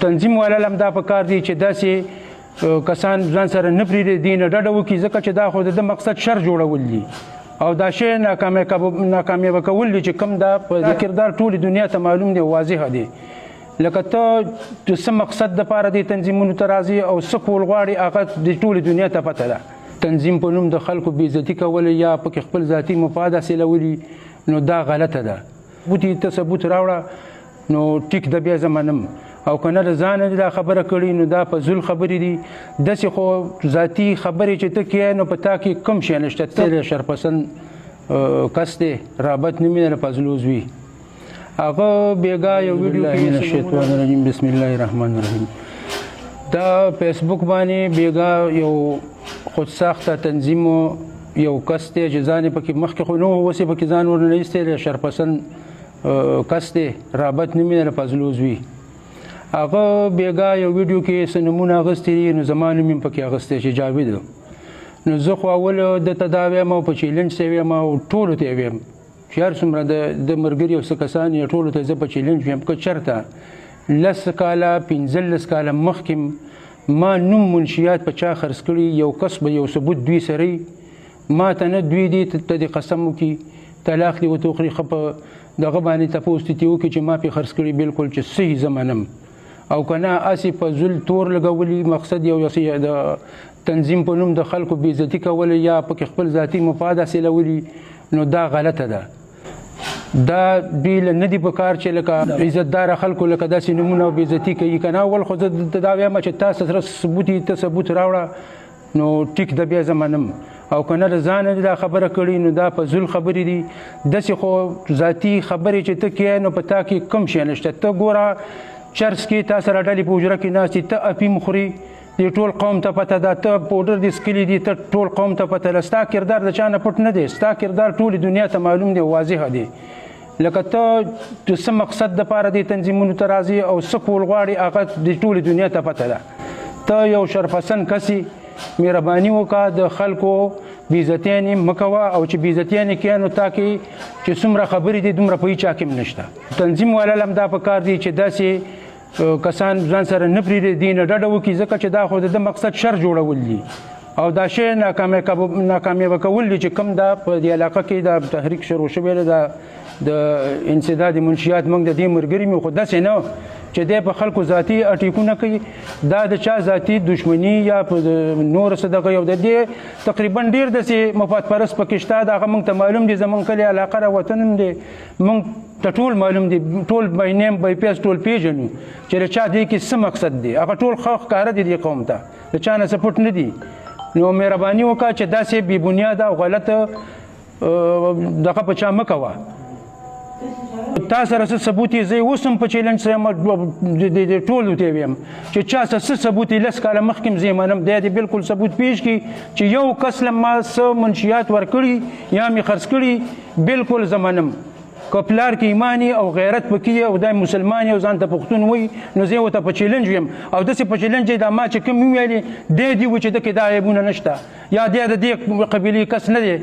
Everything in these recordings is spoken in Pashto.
تنظیم والا هم دا پکار دی چې داسې کسان ځان سره نه پرېږدي نه ډډه وکړي ځکه چې دا خو د مقصد شر جوړول دي او دا شی ناکامیابه کول دي چې کوم دا په کردار ټولې دنیا ته معلوم دی واضح دی لکه ته د څه مقصد دپاره دې تنظیمونو ته راځي او څه کول غواړي هغه د ټولې دنیا ته پته ده. تنظیم په نوم د خلکو بېعزتي کول یا پکې خپل ذاتي مفاد حاصلولي نو دا غلطه ده. بوتي ته ثبوت راوړه نو ټیک ده بیا زه منم او که نه د ځانه دا خبره کړې نو دا په زول خبرې دي. داسې خو ذاتي خبرې چې ته کوې نو په تا کې کوم شی نشته. ته شرپسند کس دی رابط نه مینه فضلوز وي هغه بیګا یو ویډیو کې من الشیطان الرجیم بسم الله الرحمن الرحیم دا فیسبوک باندې بیګا یو خودساخته تنظیم یو کس دی چې ځان پکې مخکې خو نو اوس یې پکې ځان ورنه ایستی شرپسند کس دی رابط نه مینه فضلوز وي هغه بیګا یو ویډیو کې څه نومونه اخیستي دي نو زما نوم یې پکې اخیستی چې جاوید نو زه خو اول دته دا ویم او په چیلنج ته ویم او ټولو ته یې ویم چې هر څومره د ملګري او څه کسان یې ټولو ته زه په چیلنج ویم که چېرته 10 کاله 15 کاله مخکې ما نوم منشیات په چا خرڅ کړي یو کس به یو ثبوت دوی سره ما ته نه دوی دې ته دې قسم وکړي طلاق دې ورته وکړي ښه په دغه باندې تپوس دې وکړي چې ما پې خرڅ کړي بالکل چې صحیح زه منم او که نه هسې په زول تور لګولي مقصد یو د تنظیم په نوم د خلکو بېعزتي کول یا پکې خپل ذاتي مفاد حاصلولي نو دا غلطه ده. دا دوی له نه دي په کار چې لکه عزتداره خلکو لکه داسې نومونه او بېعزتي کوي که نه اول خو زه دا وایم چې تا سره ثبوت ته ثبوت راوړه نو ټیک ده بیا زه منم او که نه د ځانه دا خبره کړې نو دا په زول خبرې دي. داسې خو ذاتي خبرې چې ته کوې نو په تا کې کوم شی نشته. ته ګوره چرس کې تا سره ډلې په حجره کې ناست دي ته افیم خوري د ټول قوم ته پته ده ته پوډر دې څکلي دي ته ټول قوم ته پته ده ستا کردار د چا نه پټ نه دی ستا کردار ټولې دنیا ته معلوم دی واضح دی. لکه ته د څه مقصد دپاره دې تنظیمونو ته راځي او څه کول غواړي هغه د ټولې دنیا ته پته ده. ته یو شرپسند کسي مهرباني وکړه د خلکو بېعزتیانې مه کوه او چې بېعزتیانې کوې نو تا کې چې څومره خبرې دي دومره په هېچ چا کې هم نشته. تنظیم والا هم دا پکار دی چې داسې کسان ځان سره نه پرېږدي نه ډډه وکړي ځکه چې دا خو د مقصد شر جوړول دي او دا شی ناکامیابه کول دي چې کوم دا په دې علاقه کې دا تحریک شروع شوی دی د انسداد منشیات موږ د دې ملګري مې خو داسې نه چې دی په خلکو ذاتي اټیکونه کوي دا د چا ذاتي دشمني یا په نور څه دغه یو د دې تقریبا ډېر داسې مفاد پرست پکې شته د هغه موږ ته معلوم دي زموږ کلي علاقه را وطن هم دی موږ ته ټول معلوم دي ټول بای نیم بای پیس ټول پیژنو چې د چا دې کې څه مقصد دی هغه ټول ښه ښکاره دي دې قوم ته د چا نه څه پټ نه دي. نو مهرباني وکړه چې داسې بې بنیاده او غلطه دغه په چا مه کوه. تا سره څه ثبوت یې زه اوس هم په چیلنج سره یم ټولو ته ویم چې چا سره څه ثبوت یې 10 کاله مخکې هم زه یې منم دی دې بالکل ثبوت پیش کړي چې یو کس له ما څه منشیات ورکړي یا مې خرڅ کړي بالکل زه منم. که پلار کې ایماني او غیرت پکې او دا مسلمان او ځان ته پښتون وي نو زه ورته په چیلنج ویم او داسې په چیلنج دا ما چې کوم ویلې دی دې و چې ده کې دا عیبونه نشته یا دی د دې قبیلې کس نه دی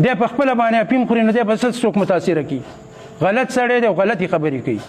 دی په خپله باندې اپیم خوري نو دی به څه څوک متاثره کړي غلط سړی دی او غلطې خبرې کوي.